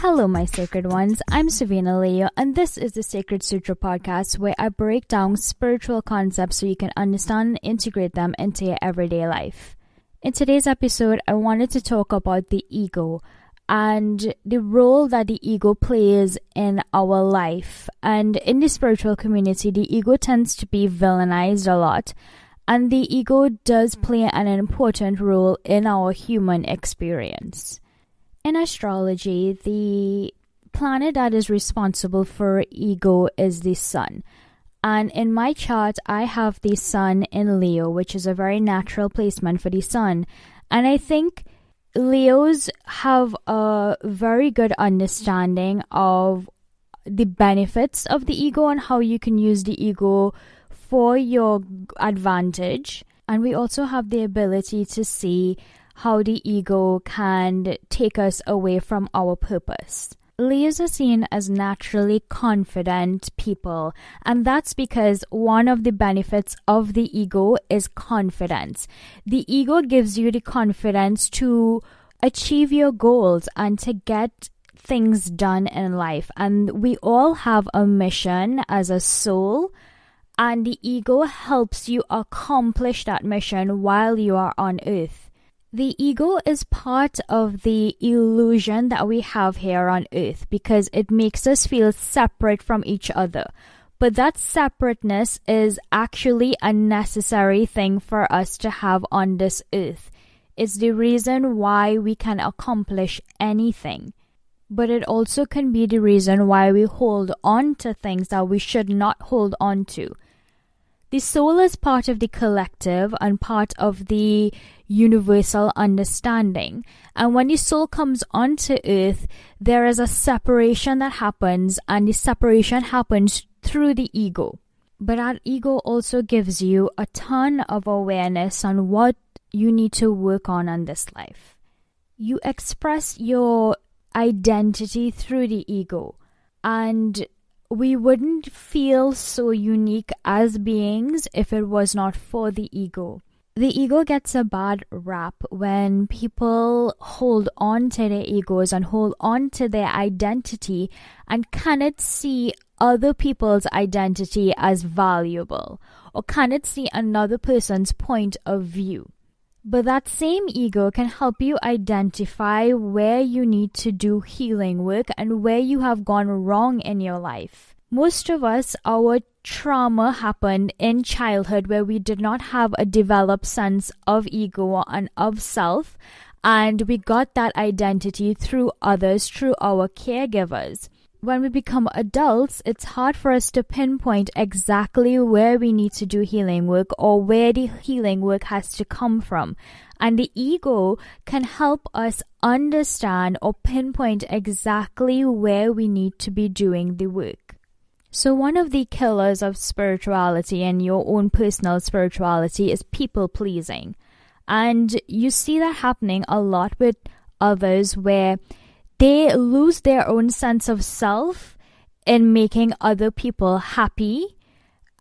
Hello, my sacred ones. I'm Savina, and this is the Sacred Sutra podcast where I break down spiritual concepts so you can understand and integrate them into your everyday life. In today's episode, I wanted to talk about the ego and the role that the ego plays in our life. And in the spiritual community, the ego tends to be villainized a lot, and the ego does play an important role in our human experience. In astrology, the planet that is responsible for ego is the sun. And in my chart, I have the sun in Leo, which is a very natural placement for the sun. And I think Leos have a very good understanding of the benefits of the ego and how you can use the ego for your advantage. And we also have the ability to see how the ego can take us away from our purpose. Leos are seen as naturally confident people, and that's because one of the benefits of the ego is confidence. The ego gives you the confidence to achieve your goals and to get things done in life. And we all have a mission as a soul, and the ego helps you accomplish that mission while you are on earth. The ego is part of the illusion that we have here on earth because it makes us feel separate from each other. But that separateness is actually a necessary thing for us to have on this earth. It's the reason why we can accomplish anything. But it also can be the reason why we hold on to things that we should not hold on to. The soul is part of the collective and part of the universal understanding. And when the soul comes onto earth, there is a separation that happens, and the separation happens through the ego. But that ego also gives you a ton of awareness on what you need to work on in this life. You express your identity through the ego, and we wouldn't feel so unique as beings if it was not for the ego. The ego gets a bad rap when people hold on to their egos and hold on to their identity and cannot see other people's identity as valuable or cannot see another person's point of view. But that same ego can help you identify where you need to do healing work and where you have gone wrong in your life. Most of us, our trauma happened in childhood where we did not have a developed sense of ego and of self, and we got that identity through others, through our caregivers. When we become adults, it's hard for us to pinpoint exactly where we need to do healing work or where the healing work has to come from. And the ego can help us understand or pinpoint exactly where we need to be doing the work. So one of the killers of spirituality and your own personal spirituality is people pleasing. And you see that happening a lot with others where they lose their own sense of self in making other people happy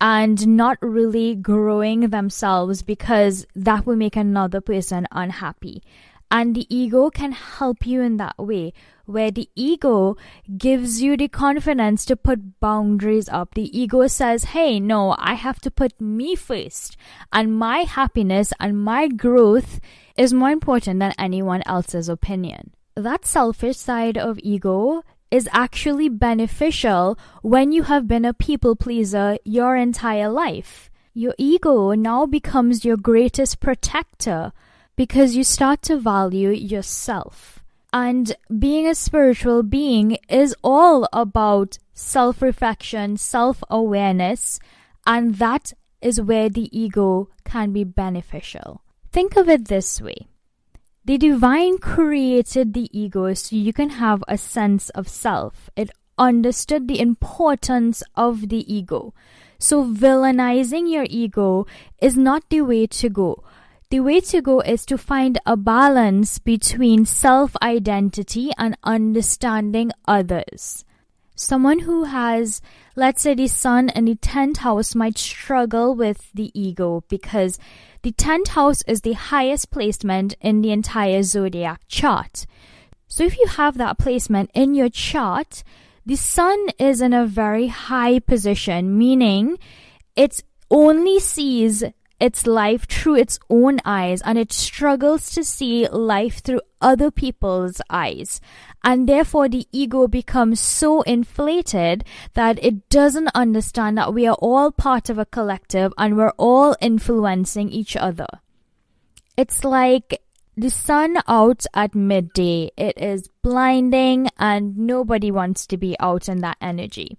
and not really growing themselves because that will make another person unhappy. And the ego can help you in that way, where the ego gives you the confidence to put boundaries up. The ego says, hey, no, I have to put me first. And my happiness and my growth is more important than anyone else's opinion. That selfish side of ego is actually beneficial when you have been a people pleaser your entire life. Your ego now becomes your greatest protector because you start to value yourself. And being a spiritual being is all about self-reflection, self-awareness, and that is where the ego can be beneficial. Think of it this way. The divine created the ego so you can have a sense of self. It understood the importance of the ego. So villainizing your ego is not the way to go. The way to go is to find a balance between self-identity and understanding others. Someone who has, let's say, the sun in the 10th house might struggle with the ego because the 10th house is the highest placement in the entire zodiac chart. So if you have that placement in your chart, the sun is in a very high position, meaning it only sees its life through its own eyes, and it struggles to see life through other people's eyes. And therefore the ego becomes so inflated that it doesn't understand that we are all part of a collective and we're all influencing each other. It's like the sun out at midday. It is blinding and nobody wants to be out in that energy.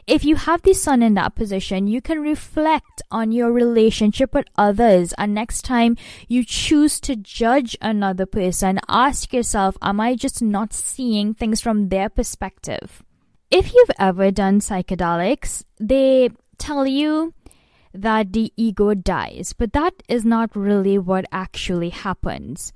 If you have the sun in that position, you can reflect on your relationship with others, and next time you choose to judge another person, ask yourself, am I just not seeing things from their perspective? If you've ever done psychedelics, they tell you that the ego dies, but that is not really what actually happens.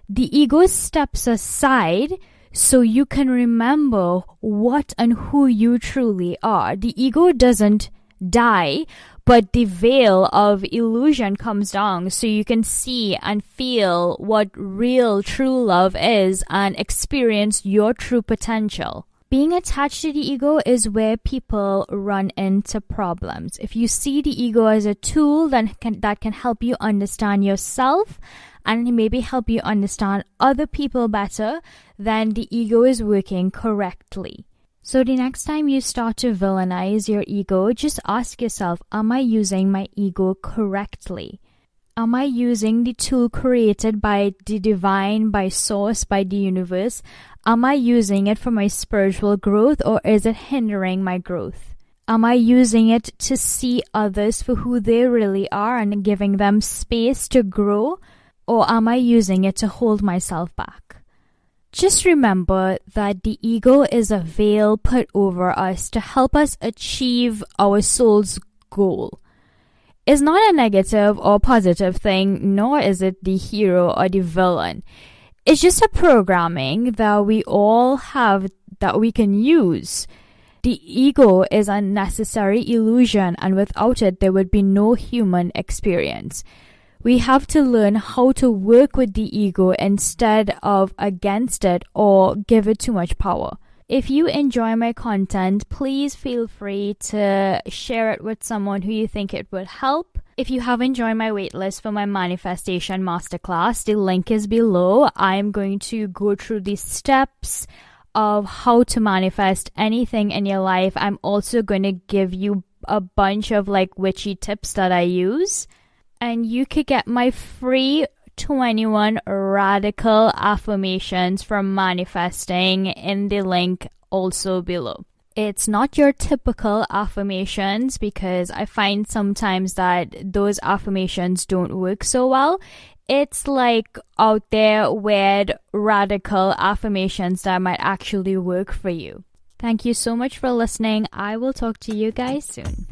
The ego steps aside so you can remember what and who you truly are. The ego doesn't die, but the veil of illusion comes down so you can see and feel what real true love is and experience your true potential. Being attached to the ego is where people run into problems. If you see the ego as a tool that can help you understand yourself and maybe help you understand other people better, then the ego is working correctly. So the next time you start to villainize your ego, just ask yourself, am I using my ego correctly? Am I using the tool created by the divine, by source, by the universe? Am I using it for my spiritual growth, or is it hindering my growth? Am I using it to see others for who they really are and giving them space to grow? Or am I using it to hold myself back? Just remember that the ego is a veil put over us to help us achieve our soul's goal. It's not a negative or positive thing, nor is it the hero or the villain. It's just a programming that we all have that we can use. The ego is a necessary illusion, and without it, there would be no human experience. We have to learn how to work with the ego instead of against it or give it too much power. If you enjoy my content, please feel free to share it with someone who you think it would help. If you haven't joined my waitlist for my manifestation masterclass, the link is below. I'm going to go through the steps of how to manifest anything in your life. I'm also going to give you a bunch of witchy tips that I use. And you could get my free 21 radical affirmations for manifesting in the link also below. It's not your typical affirmations because I find sometimes that those affirmations don't work so well. It's out there weird radical affirmations that might actually work for you. Thank you so much for listening. I will talk to you guys soon.